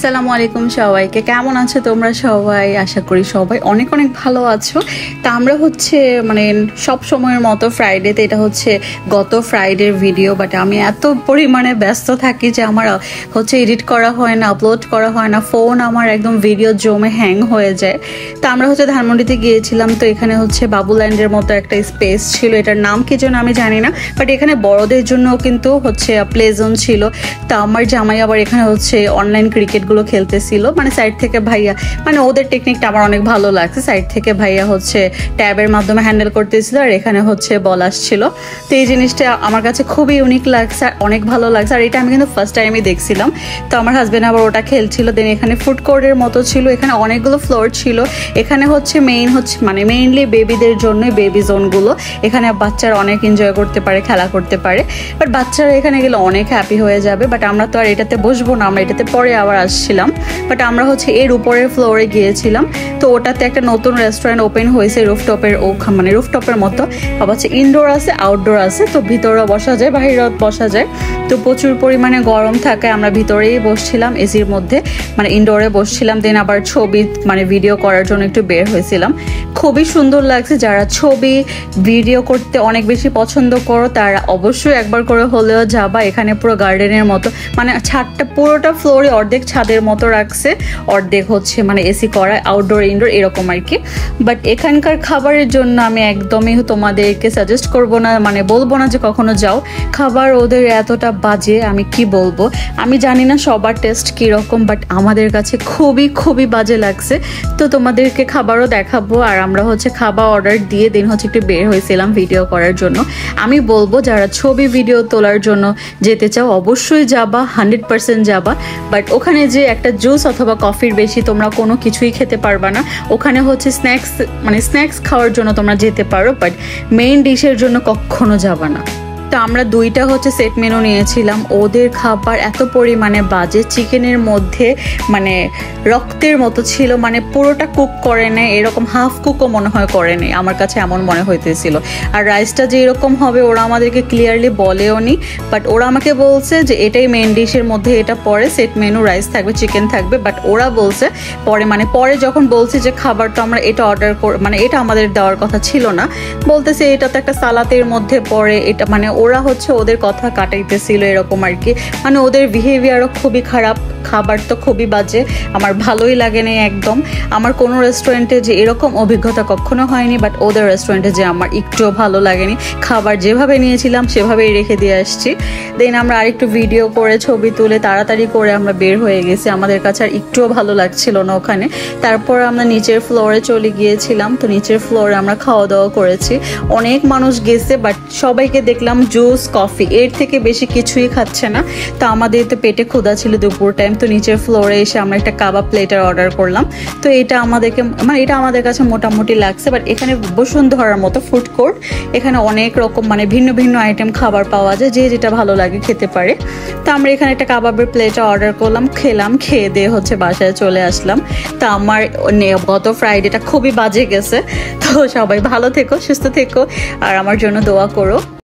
আসসালামু আলাইকুম সবাইকে, কেমন আছো তোমরা সবাই? আশা করি সবাই অনেক অনেক ভালো আছো। তা আমরা হচ্ছে সব সময়ের মতো ফ্রাইডেতে, এটা হচ্ছে গত ফ্রাইডের ভিডিও, বাট আমি এত পরিমাণে ব্যস্ত থাকি যে আমার হচ্ছে এডিট করা হয় না, আপলোড করা হয় না, ফোন আমার একদম ভিডিও জমে হ্যাং হয়ে যায়। তা আমরা হচ্ছে ধানমন্ডিতে গিয়েছিলাম। তো এখানে হচ্ছে বাবুল্যান্ডের মতো একটা স্পেস ছিল, এটার নাম কি যেন আমি জানি না, বাট এখানে বড়দের জন্য কিন্তু হচ্ছে প্লে জোন ছিল। তা আমার জামাই আবার এখানে হচ্ছে অনলাইন ক্রিকেটগুলো খেলতেছিল, মানে সাইড থেকে ভাইয়া, মানে ওদের টেকনিকটা আমার অনেক ভালো লাগছে। সাইড থেকে ভাইয়া হচ্ছে ট্যাবের মাধ্যমে হ্যান্ডেল করতেছিল, আর এখানে হচ্ছে বল আসছিল। তো এই জিনিসটা আমার কাছে খুবই ইউনিক লাগছে, অনেক ভালো লাগছে। আর এটা আমি কিন্তু ফার্স্ট টাইমই দেখছিলাম। তো আমার হাজব্যান্ড আবার ওটা খেলছিল। দেন এখানে ফুড কোর্টের মতো ছিল, এখানে অনেকগুলো ফ্লোর ছিল। এখানে হচ্ছে মেইনলি বেবিদের জন্য বেবি জোনগুলো, এখানে বাচ্চারা অনেক এনজয় করতে পারে, খেলা করতে পারে। বাট বাচ্চারা এখানে গেলে অনেক হ্যাপি হয়ে যাবে। বাট আমরা তো আর এটাতে বসবো না, আমরা এটাতে পরে আবার আসছিলাম। বাট আমরা হচ্ছে এর উপরের ফ্লোরে গিয়েছিলাম। তো ওটাতে একটা নতুন রেস্টুরেন্ট ওপেন হয়েছে রুফটপের মতো। আবার হচ্ছে ইনডোর আছে, আউটডোর আছে। তো ভিতরেও বসা যায়, বাইরেও বসা যায়। তো প্রচুর পরিমাণে গরম থাকে, আমরা ভিতরেই বসছিলাম এসির মধ্যে, মানে ইনডোরে বসছিলাম। দেন আবার ছবি ভিডিও করার জন্য একটু বের হয়েছিলাম। খুবই সুন্দর লাগছে। যারা ছবি ভিডিও করতে অনেক বেশি পছন্দ করো তারা অবশ্যই একবার করে হলেও যাবা। এখানে পুরো গার্ডেনের মতো, মানে ছাদটা পুরোটা ফ্লোরে অর্ধেক ছাদের মতো রাখছে, অর্ধেক হচ্ছে মানে এসি করা, আউটডোর ইনডোর এরকম আর কি। বাট এখানকার খাবারের জন্য আমি একদমই তোমাদেরকে সাজেস্ট করব না, মানে বলবো না যে কখনো যাও। খাবার ওদের এতটা বাজে, আমি কি বলবো, আমি জানি না সবার টেস্ট কীরকম, বাট আমাদের কাছে খুবই খুবই বাজে লাগছে। তো তোমাদেরকে খাবারও দেখাবো। আর আমরা হচ্ছে খাবার অর্ডার দিয়ে দিন হচ্ছে একটু বের হয়েছিলাম ভিডিও করার জন্য। আমি বলবো যারা ছবি ভিডিও তোলার জন্য যেতে চাও অবশ্যই যাবা, 100% যাবা। বাট ওখানে যে একটা জুস অথবা কফির বেশি তোমরা কোনো কিছুই খেতে পারবা না। ওখানে হচ্ছে স্ন্যাক্স খাওয়ার জন্য তোমরা যেতে পারো, বাট মেইন ডিশের জন্য কখনো যাবা না। তো আমরা দুইটা হচ্ছে সেট মেনু নিয়েছিলাম। ওদের খাবার এত পরিমাণে বাজে, চিকেনের মধ্যে মানে রক্তের মতো ছিল, মানে পুরোটা কুক করে নেয়, এরকম হাফ কুকও মনে হয় করে নেই, আমার কাছে এমন মনে হইতেছিল। আর রাইসটা যে এরকম হবে ওরা আমাদেরকে ক্লিয়ারলি বলেও নি, বাট ওরা আমাকে বলছে যে এটাই মেন ডিশের মধ্যে, এটা পরে সেট মেনু রাইস থাকবে, চিকেন থাকবে। বাট ওরা বলছে পরে যখন বলছে যে খাবারটা আমরা এটা অর্ডার মানে এটা আমাদের দেওয়ার কথা ছিল না, বলতেছে এটা তো একটা সালাতের মধ্যে পড়ে, এটা মানে ওরা হচ্ছে ওদের কথা কাটাইতেছিল এরকম আর কি। মানে ওদের বিহেভিয়ারও খুবই খারাপ, খাবার তো খুবই বাজে, আমার ভালোই লাগে না একদম। আমার কোনো রেস্টুরেন্টে যে এরকম অভিজ্ঞতা কখনো হয়নি, বাট ওদের রেস্টুরেন্টে যে আমার একটুও ভালো লাগেনি। খাবার যেভাবে নিয়েছিলাম সেভাবেই রেখে দিয়ে আসছি। দেন আমরা আরেকটু ভিডিও করে ছবি তুলে তাড়াতাড়ি করে আমরা বের হয়ে গেছি, আমাদের কাছে আর একটুও ভালো লাগছিল না ওখানে। তারপর আমরা নিচের ফ্লোরে চলে গিয়েছিলাম। তো নিচের ফ্লোরে আমরা খাওয়া দাওয়া করেছি, অনেক মানুষ গেছে, বাট সবাইকে দেখলাম জুস কফি, এর থেকে বেশি কিছুই খাচ্ছে না। তো আমাদের তো পেটে ক্ষুধা ছিল দুপুর টাইম। তো নিচের ফ্লোরে এসে আমরা একটা কাবাব প্লেটার অর্ডার করলাম। তো এটা আমাদের কাছে মোটামুটি লাগছে। বাট এখানে বসুন্ধরার মতো ফুড কোর্ট, এখানে অনেক রকম মানে ভিন্ন ভিন্ন আইটেম খাবার পাওয়া যায়, যে যেটা ভালো লাগে খেতে পারে। তো আমরা এখানে একটা কাবাবের প্লেটার অর্ডার করলাম, খেলাম, খেয়ে দিয়ে হচ্ছে বাসায় চলে আসলাম। তো আমার গত ফ্রাইডেটা খুবই বাজে গেছে। তো সবাই ভালো থেকো, সুস্থ থেকো, আর আমার জন্য দোয়া করো।